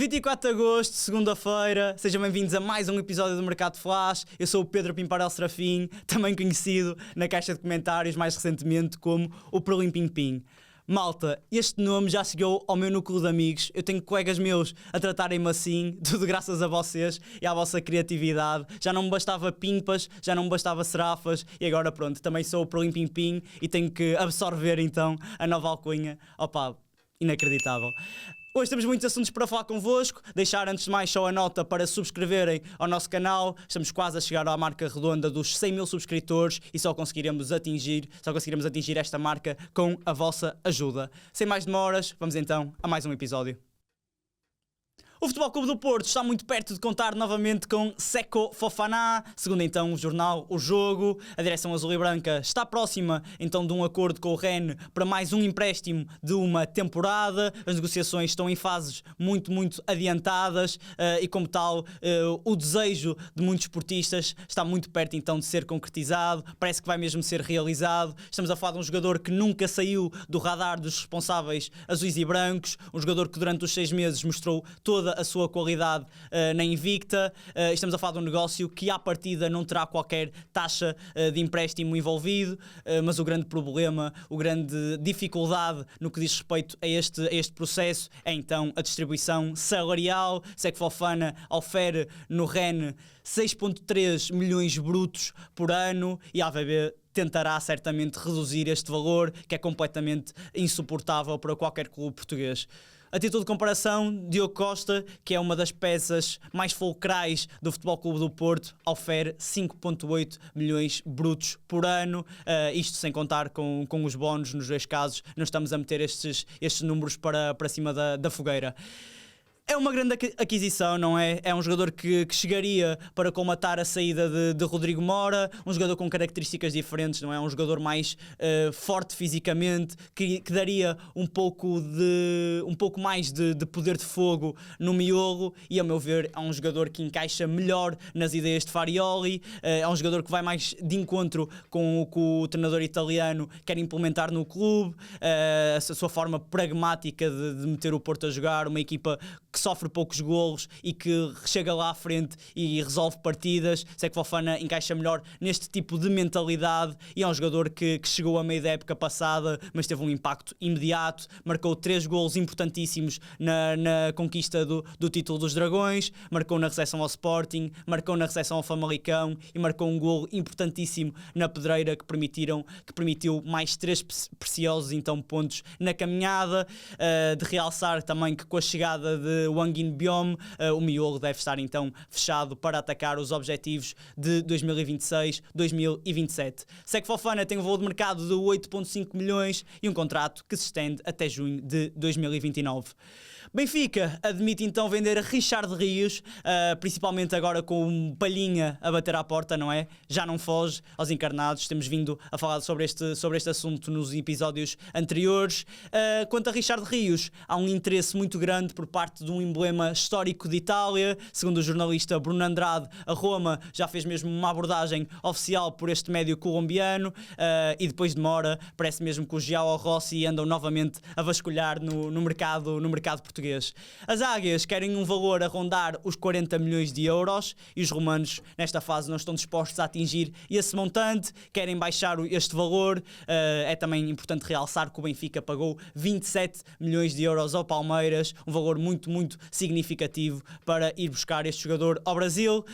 24 de agosto, segunda-feira, sejam bem-vindos a mais um episódio do Mercado Flash. Eu sou o Pedro Pimparel Serafim, também conhecido na caixa de comentários mais recentemente como o Perlim Pim Pim. Malta, este nome já chegou ao meu núcleo de amigos. Eu tenho colegas meus a tratarem-me assim, tudo graças a vocês e à vossa criatividade. Já não me bastava pimpas, já não me bastava serafas e agora pronto, também sou o Perlim Pim Pim e tenho que absorver então a nova alcunha. Opa, inacreditável. Hoje temos muitos assuntos para falar convosco. Deixar antes de mais só a nota para subscreverem ao nosso canal. Estamos quase a chegar à marca redonda dos 100 mil subscritores e só conseguiremos atingir esta marca com a vossa ajuda. Sem mais demoras, vamos então a mais um episódio. O Futebol Clube do Porto está muito perto de contar novamente com Seko Fofana, segundo então o jornal O Jogo. A direção azul e branca está próxima então de um acordo com o Rennes para mais um empréstimo de uma temporada. As negociações estão em fases muito adiantadas e como tal o desejo de muitos esportistas está muito perto então de ser concretizado. Parece que vai mesmo ser realizado. Estamos a falar de um jogador que nunca saiu do radar dos responsáveis azuis e brancos, um jogador que durante os 6 meses mostrou toda a sua qualidade na Invicta. Estamos a falar de um negócio que à partida não terá qualquer taxa de empréstimo envolvido, mas o grande problema, a grande dificuldade no que diz respeito a este processo é então a distribuição salarial. Seko Fofana ofere no Rennes 6,3 milhões brutos por ano e a AVB tentará certamente reduzir este valor, que é completamente insuportável para qualquer clube português. A título de comparação, Diogo Costa, que é uma das peças mais fulcrais do Futebol Clube do Porto, ofere 5,8 milhões brutos por ano, isto sem contar com os bónus nos dois casos. Não estamos a meter estes números para cima da fogueira. É uma grande aquisição, não é? É um jogador que chegaria para colmatar a saída de Rodrigo Mora, um jogador com características diferentes, não é? Um jogador mais forte fisicamente, que daria um pouco mais de poder de fogo no miolo e, a meu ver, é um jogador que encaixa melhor nas ideias de Farioli, é um jogador que vai mais de encontro com o que o treinador italiano quer implementar no clube, a sua forma pragmática de meter o Porto a jogar, uma equipa que sofre poucos golos e que chega lá à frente e resolve partidas. Seko Fofana encaixa melhor neste tipo de mentalidade e é um jogador que chegou a meio da época passada, mas teve um impacto imediato, marcou 3 golos importantíssimos na conquista do título dos Dragões, marcou na recepção ao Sporting, marcou na recepção ao Famalicão e marcou um golo importantíssimo na Pedreira que permitiu mais 3 preciosos então pontos na caminhada. De realçar também que com a chegada de Wang In-beom, o miolo deve estar então fechado para atacar os objetivos de 2026-2027. Seko Fofana tem um valor de mercado de 8,5 milhões e um contrato que se estende até junho de 2029. Benfica admite então vender Richard Rios, principalmente agora com um Palhinha a bater à porta, não é? Já não foge aos encarnados, temos vindo a falar sobre este assunto nos episódios anteriores. Quanto a Richard Rios, há um interesse muito grande por parte de um emblema histórico de Itália. Segundo o jornalista Bruno Andrade, a Roma já fez mesmo uma abordagem oficial por este médio colombiano e depois de Mora, parece mesmo que o João Rossi andam novamente a vasculhar no mercado português. As Águias querem um valor a rondar os 40 milhões de euros e os romanos nesta fase não estão dispostos a atingir esse montante, querem baixar este valor. É também importante realçar que o Benfica pagou 27 milhões de euros ao Palmeiras, um valor muito significativo para ir buscar este jogador ao Brasil.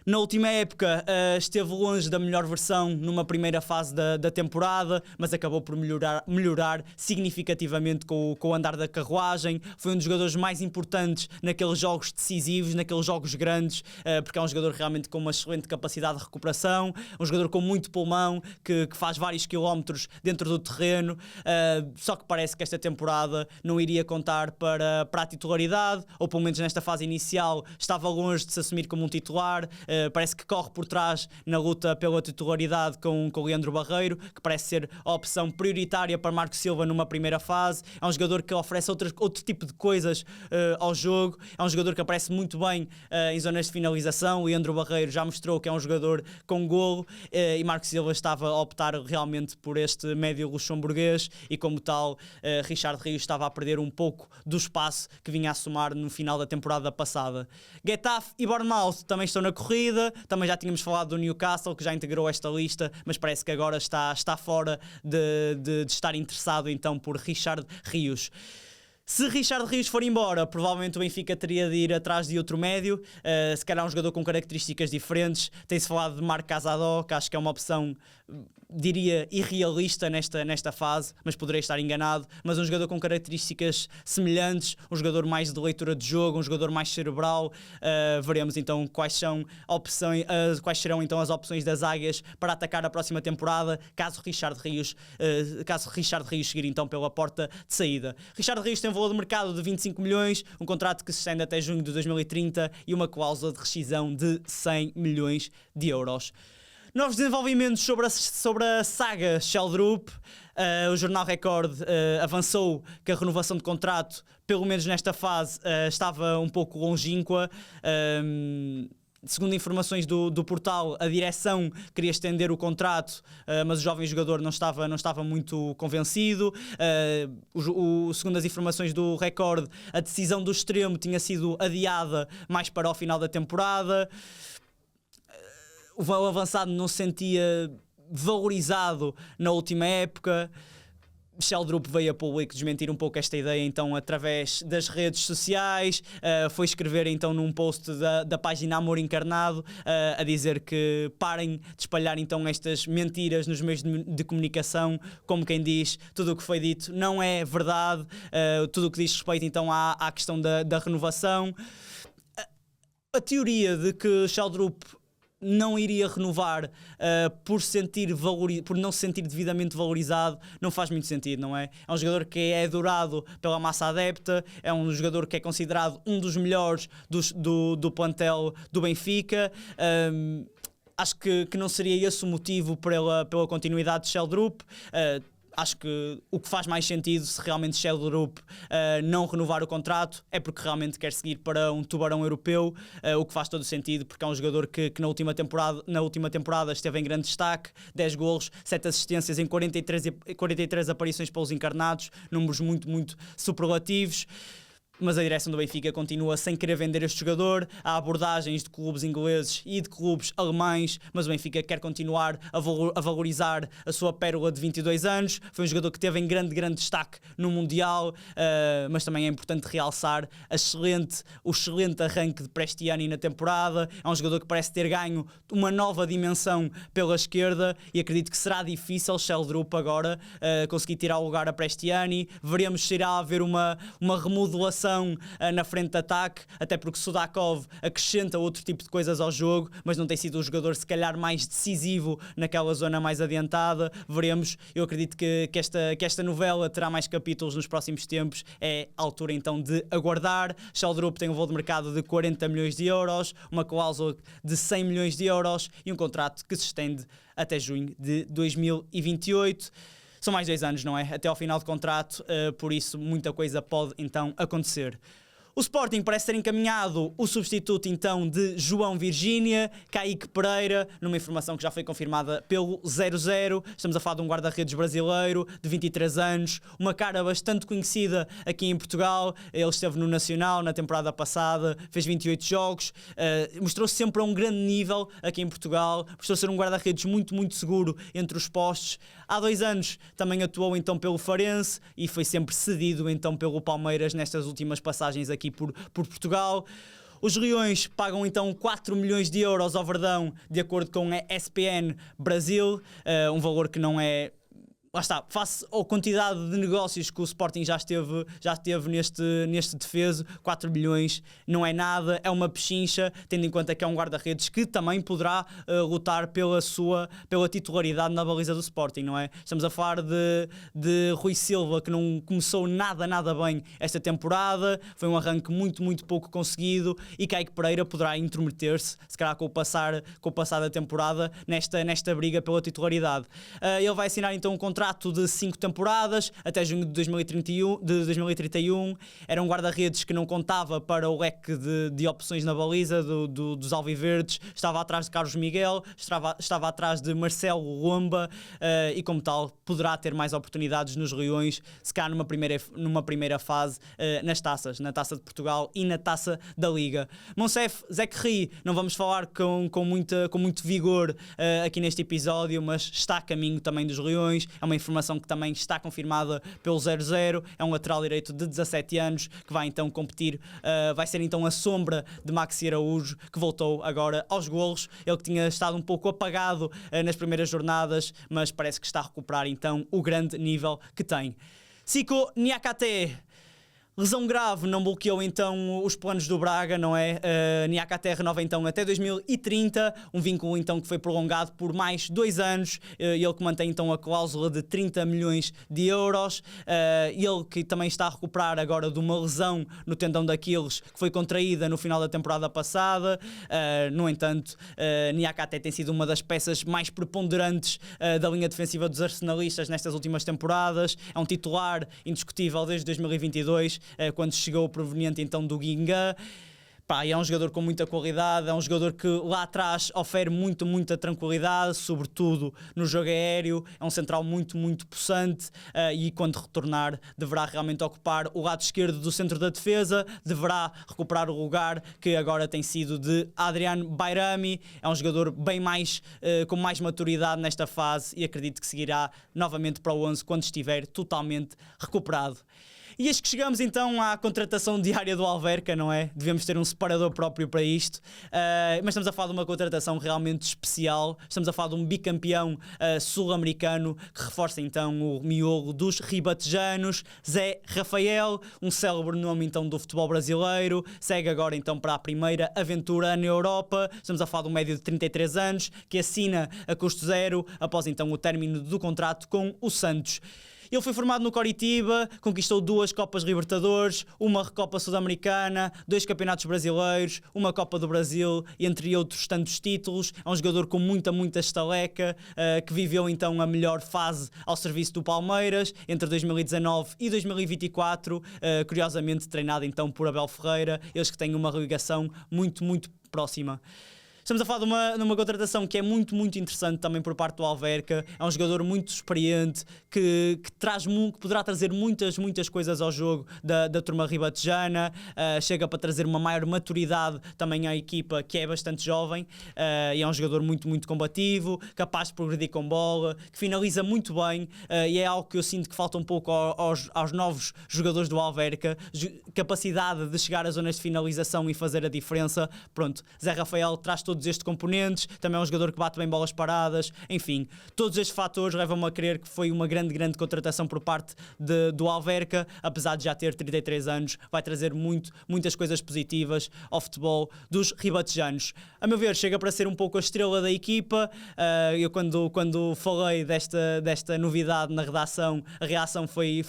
Na última época esteve longe da melhor versão numa primeira fase da temporada, mas acabou por melhorar significativamente com o andar da carruagem. Foi um dos jogadores mais importantes naqueles jogos decisivos, naqueles jogos grandes, porque é um jogador realmente com uma excelente capacidade de recuperação, um jogador com muito pulmão, que faz vários quilómetros dentro do terreno, só que parece que esta temporada não iria contar para a titularidade, ou pelo menos nesta fase inicial estava longe de se assumir como um titular. parece que corre por trás na luta pela titularidade com o Leandro Barreiro, que parece ser a opção prioritária para Marco Silva numa primeira fase. É um jogador que oferece outro tipo de coisas ao jogo, é um jogador que aparece muito bem em zonas de finalização. Leandro Barreiro já mostrou que é um jogador com golo, e Marco Silva estava a optar realmente por este médio luxemburguês, e como tal Richard Rios estava a perder um pouco do espaço que vinha a somar no final da temporada passada. Getafe e Bournemouth também estão na corrida, também já tínhamos falado do Newcastle, que já integrou esta lista, mas parece que agora está fora de estar interessado então por Richard Rios. Se Richard Rios for embora, provavelmente o Benfica teria de ir atrás de outro médio, se calhar um jogador com características diferentes. Tem-se falado de Marc Casadó, que acho que é uma opção, diria, irrealista nesta fase, mas poderei estar enganado. Mas um jogador com características semelhantes, um jogador mais de leitura de jogo, um jogador mais cerebral. Veremos então quais serão então as opções das Águias para atacar a próxima temporada, caso Richard Rios seguir então pela porta de saída. Richard Rios tem um valor de mercado de 25 milhões, um contrato que se estende até junho de 2030 e uma cláusula de rescisão de 100 milhões de euros. Novos desenvolvimentos sobre a saga Sheldrup. O Jornal Record avançou que a renovação de contrato, pelo menos nesta fase, estava um pouco longínqua. Segundo informações do portal, a direção queria estender o contrato, mas o jovem jogador não estava muito convencido. Segundo as informações do Record, a decisão do extremo tinha sido adiada mais para o final da temporada. O avançado não se sentia valorizado na última época. Sheldrup veio a público desmentir um pouco esta ideia então através das redes sociais, foi escrever então num post da página Amor Encarnado, a dizer que parem de espalhar então estas mentiras nos meios de comunicação, como quem diz, tudo o que foi dito não é verdade, tudo o que diz respeito então à questão da renovação. A teoria de que Sheldrup não iria renovar por não se sentir devidamente valorizado não faz muito sentido, não é? É um jogador que é adorado pela massa adepta, é um jogador que é considerado um dos melhores do plantel do Benfica. Acho que não seria esse o motivo pela continuidade de Sheldrup. Acho que o que faz mais sentido, se realmente Sheldrup não renovar o contrato, é porque realmente quer seguir para um tubarão europeu, o que faz todo o sentido, porque é um jogador que na última temporada esteve em grande destaque, 10 golos, 7 assistências em 43 aparições pelos encarnados, números muito, muito superlativos. Mas a direção do Benfica continua sem querer vender este jogador. Há abordagens de clubes ingleses e de clubes alemães, mas o Benfica quer continuar a valorizar a sua pérola de 22 anos. Foi um jogador que teve em grande destaque no Mundial, mas também é importante realçar o excelente arranque de Prestiani na temporada. É um jogador que parece ter ganho uma nova dimensão pela esquerda e acredito que será difícil Sheldrup agora conseguir tirar o lugar a Prestiani. Veremos se irá haver uma remodelação na frente de ataque, até porque Sudakov acrescenta outro tipo de coisas ao jogo, mas não tem sido o jogador se calhar mais decisivo naquela zona mais adiantada. Veremos. Eu acredito que esta novela terá mais capítulos nos próximos tempos. É a altura então de aguardar. Sheldrup tem um valor de mercado de 40 milhões de euros, uma cláusula de 100 milhões de euros e um contrato que se estende até junho de 2028. São mais 2 anos, não é? Até ao final do contrato, por isso muita coisa pode então acontecer. O Sporting parece ter encaminhado o substituto então de João Virgínia, Kaique Pereira, numa informação que já foi confirmada pelo 00. Estamos a falar de um guarda-redes brasileiro de 23 anos, uma cara bastante conhecida aqui em Portugal. Ele esteve no Nacional na temporada passada, fez 28 jogos, mostrou-se sempre a um grande nível aqui em Portugal, mostrou ser um guarda-redes muito, muito seguro entre os postos. Há 2 anos também atuou então pelo Farense e foi sempre cedido então pelo Palmeiras nestas últimas passagens aqui por Portugal. Os Leões pagam então 4 milhões de euros ao Verdão, de acordo com a ESPN Brasil, um valor que não é lá está, face à quantidade de negócios que o Sporting já esteve neste defeso, 4 milhões não é nada, é uma pechincha, tendo em conta que é um guarda-redes que também poderá lutar pela titularidade na baliza do Sporting, não é? Estamos a falar de Rui Silva, que não começou nada bem esta temporada, foi um arranque muito pouco conseguido, e Kaique Pereira poderá intrometer-se, se calhar com o passar da temporada, nesta briga pela titularidade. Ele vai assinar então um contrato de 5 temporadas, até junho de 2031. Era um guarda-redes que não contava para o leque de opções na baliza dos alviverdes, estava atrás de Carlos Miguel, estava atrás de Marcelo Lomba, e como tal poderá ter mais oportunidades nos Leões, se calhar numa primeira fase, nas taças, na Taça de Portugal e na Taça da Liga. Monsef Zekri, não vamos falar com muito vigor aqui neste episódio, mas está a caminho também dos Leões, é uma informação que também está confirmada pelo 00, é um lateral direito de 17 anos que vai então competir, vai ser então a sombra de Maxi Araújo, que voltou agora aos golos, ele que tinha estado um pouco apagado nas primeiras jornadas, mas parece que está a recuperar então o grande nível que tem. Siko Niakate, lesão grave, não bloqueou então os planos do Braga, não é? Niakate renova então até 2030, um vínculo então que foi prolongado por mais 2 anos, ele que mantém então a cláusula de 30 milhões de euros, ele que também está a recuperar agora de uma lesão no tendão de Aquiles, que foi contraída no final da temporada passada. No entanto, Niakate tem sido uma das peças mais preponderantes da linha defensiva dos arsenalistas nestas últimas temporadas, é um titular indiscutível desde 2022, quando chegou proveniente então do Guingamp. É um jogador com muita qualidade, é um jogador que lá atrás ofere muita tranquilidade, sobretudo no jogo aéreo, é um central muito possante, e quando retornar deverá realmente ocupar o lado esquerdo do centro da defesa, deverá recuperar o lugar que agora tem sido de Adrian Bayrami. É um jogador bem mais, com mais maturidade nesta fase, e acredito que seguirá novamente para o 11 quando estiver totalmente recuperado. E eis que chegamos então à contratação diária do Alverca, não é? Devemos ter um separador próprio para isto, mas estamos a falar de uma contratação realmente especial, estamos a falar de um bicampeão sul-americano que reforça então o miolo dos ribatejanos, Zé Rafael, um célebre nome então do futebol brasileiro, segue agora então para a primeira aventura na Europa. Estamos a falar de um médio de 33 anos que assina a custo zero após então o término do contrato com o Santos. Ele foi formado no Coritiba, conquistou 2 Copas Libertadores, uma Recopa Sul-Americana, 2 Campeonatos Brasileiros, uma Copa do Brasil, entre outros tantos títulos. É um jogador com muita estaleca, que viveu então a melhor fase ao serviço do Palmeiras, entre 2019 e 2024, curiosamente treinado então por Abel Ferreira, eles que têm uma ligação muito próxima. Estamos a falar de uma contratação que é muito interessante também por parte do Alverca. É um jogador muito experiente que poderá trazer muitas coisas ao jogo da turma ribatejana. Chega para trazer uma maior maturidade também à equipa, que é bastante jovem, e é um jogador muito combativo, capaz de progredir com bola, que finaliza muito bem, e é algo que eu sinto que falta um pouco aos novos jogadores do Alverca, capacidade de chegar às zonas de finalização e fazer a diferença. Pronto, Zé Rafael traz todos estes componentes, também é um jogador que bate bem bolas paradas, enfim, todos estes fatores levam-me a crer que foi uma grande contratação por parte do Alverca, apesar de já ter 33 anos, vai trazer muitas coisas positivas ao futebol dos ribatejanos. A meu ver, chega para ser um pouco a estrela da equipa. Eu quando falei desta novidade na redação, a reação foi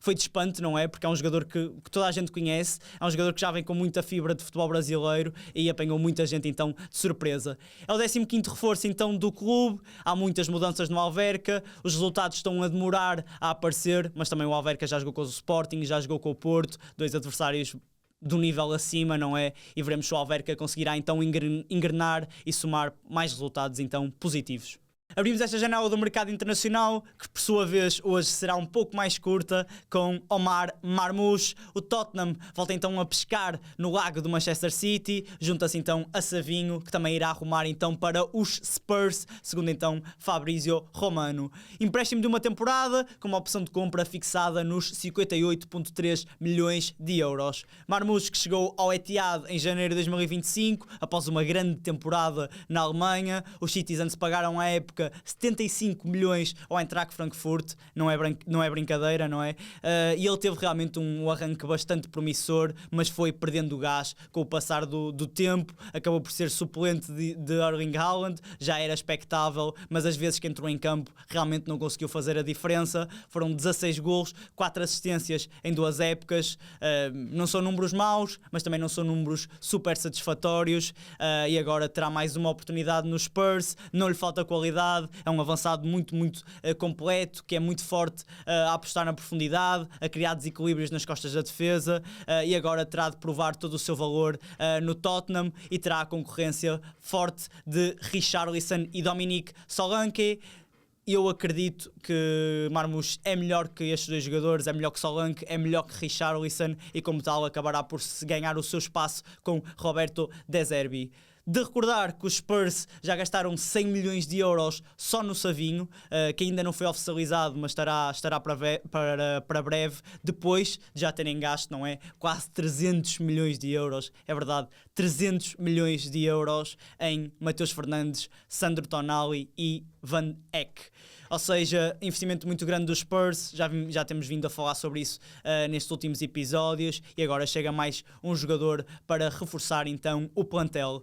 de espanto, não é? Porque é um jogador que toda a gente conhece, é um jogador que já vem com muita fibra de futebol brasileiro e apanhou muita gente então de surpresa. É o 15º reforço então do clube, há muitas mudanças no Alverca, os resultados estão a demorar a aparecer, mas também o Alverca já jogou com o Sporting, já jogou com o Porto, 2 adversários do nível acima, não é? E veremos se o Alverca conseguirá então engrenar e somar mais resultados então positivos. Abrimos esta janela do mercado internacional, que por sua vez hoje será um pouco mais curta, com Omar Marmoush. O Tottenham volta então a pescar no lago do Manchester City, junta-se então a Savinho, que também irá arrumar então para os Spurs, segundo então Fabrizio Romano. Empréstimo de uma temporada, com uma opção de compra fixada nos 58,3 milhões de euros. Marmoush, que chegou ao Etihad em janeiro de 2025, após uma grande temporada na Alemanha. Os Citizens pagaram à época época 75 milhões ao Eintracht Frankfurt, não é brincadeira, não é? E ele teve realmente um arranque bastante promissor, mas foi perdendo o gás com o passar do tempo, acabou por ser suplente de Erling Haaland, já era expectável, mas as vezes que entrou em campo realmente não conseguiu fazer a diferença. Foram 16 golos, 4 assistências em 2 épocas, não são números maus, mas também não são números super satisfatórios, e agora terá mais uma oportunidade no Spurs. Não lhe falta qualidade, é um avançado muito completo, que é muito forte a apostar na profundidade, a criar desequilíbrios nas costas da defesa, e agora terá de provar todo o seu valor no Tottenham e terá a concorrência forte de Richarlison e Dominique Solanke. Eu acredito que Marmoush é melhor que estes 2 jogadores, é melhor que Solanke, é melhor que Richarlison, e como tal acabará por se ganhar o seu espaço com Roberto De Zerbi. De recordar que os Spurs já gastaram 100 milhões de euros só no Savinho, que ainda não foi oficializado, mas estará para breve, depois de já terem gasto, não é? Quase 300 milhões de euros, é verdade, 300 milhões de euros em Matheus Fernandes, Sandro Tonali e Van Eyck. Ou seja, investimento muito grande dos Spurs, já temos vindo a falar sobre isso nestes últimos episódios, e agora chega mais um jogador para reforçar então o plantel.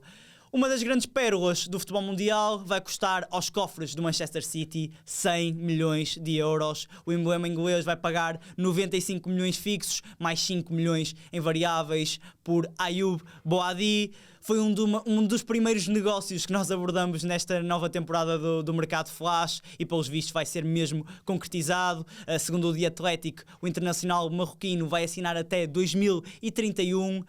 Uma das grandes pérolas do futebol mundial vai custar aos cofres do Manchester City 100 milhões de euros. O emblema inglês vai pagar 95 milhões fixos, mais 5 milhões em variáveis por Ayoub Boadi. Foi um dos primeiros negócios que nós abordamos nesta nova temporada do Mercado Flash, e pelos vistos vai ser mesmo concretizado. Segundo o The Athletic, o internacional marroquino vai assinar até 2031,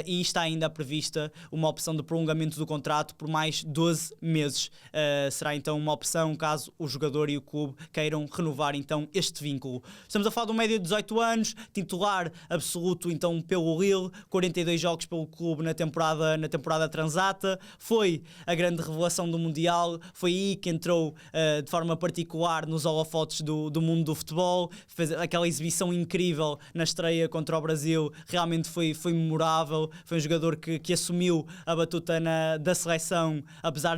e está ainda prevista uma opção de prolongamento do contrato por mais 12 meses. Será então uma opção caso o jogador e o clube queiram renovar então este vínculo. Estamos a falar de um médio de 18 anos, titular absoluto então pelo Lille, 42 jogos pelo clube na temporada transata, foi a grande revelação do Mundial, foi aí que entrou de forma particular nos holofotes do mundo do futebol, fez aquela exibição incrível na estreia contra o Brasil, realmente foi memorável, foi um jogador que assumiu a batuta da seleção, apesar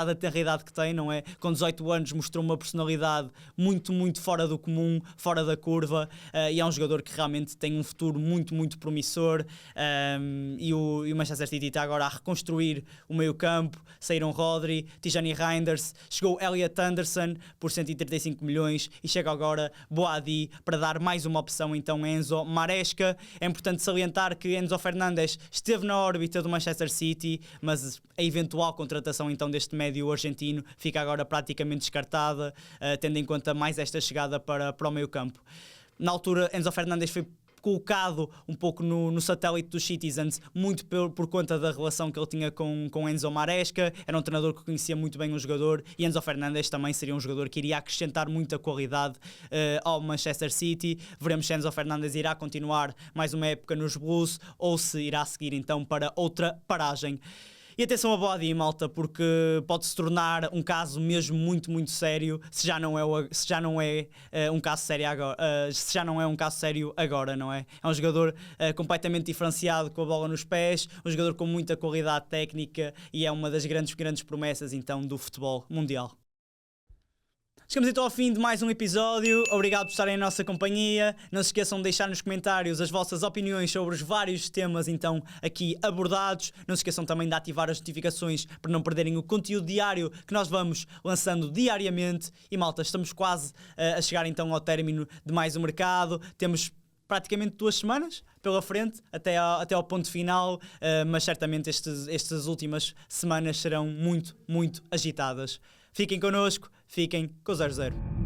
da tenra idade que tem, não é? Com 18 anos mostrou uma personalidade muito fora do comum, fora da curva, e é um jogador que realmente tem um futuro muito promissor, e o Manchester City está agora a reconstruir o meio campo. Saíram Rodri, Tijani Reinders, chegou Elliot Anderson por 135 milhões e chega agora Boadi para dar mais uma opção então a Enzo Maresca. É importante salientar que Enzo Fernandes esteve na órbita do Manchester City, mas a eventual contratação então deste médio argentino fica agora praticamente descartada, tendo em conta mais esta chegada para o meio campo. Na altura, Enzo Fernandes foi colocado um pouco no satélite dos Citizens, muito por conta da relação que ele tinha com Enzo Maresca. Era um treinador que conhecia muito bem o jogador, e Enzo Fernandes também seria um jogador que iria acrescentar muita qualidade ao Manchester City. Veremos se Enzo Fernandes irá continuar mais uma época nos Blues ou se irá seguir então para outra paragem. E atenção a Boadi, malta, porque pode se tornar um caso mesmo muito sério, se já não é um caso sério agora, não é? É um jogador completamente diferenciado, com a bola nos pés, um jogador com muita qualidade técnica, e é uma das grandes promessas então do futebol mundial. Chegamos então ao fim de mais um episódio. Obrigado por estarem em nossa companhia. Não se esqueçam de deixar nos comentários as vossas opiniões sobre os vários temas então aqui abordados. Não se esqueçam também de ativar as notificações para não perderem o conteúdo diário que nós vamos lançando diariamente. E malta, estamos quase a chegar então ao término de mais um mercado. Temos praticamente 2 semanas pela frente até ao ponto final, mas certamente estas últimas semanas serão muito agitadas. Fiquem connosco, fiquem com o 00.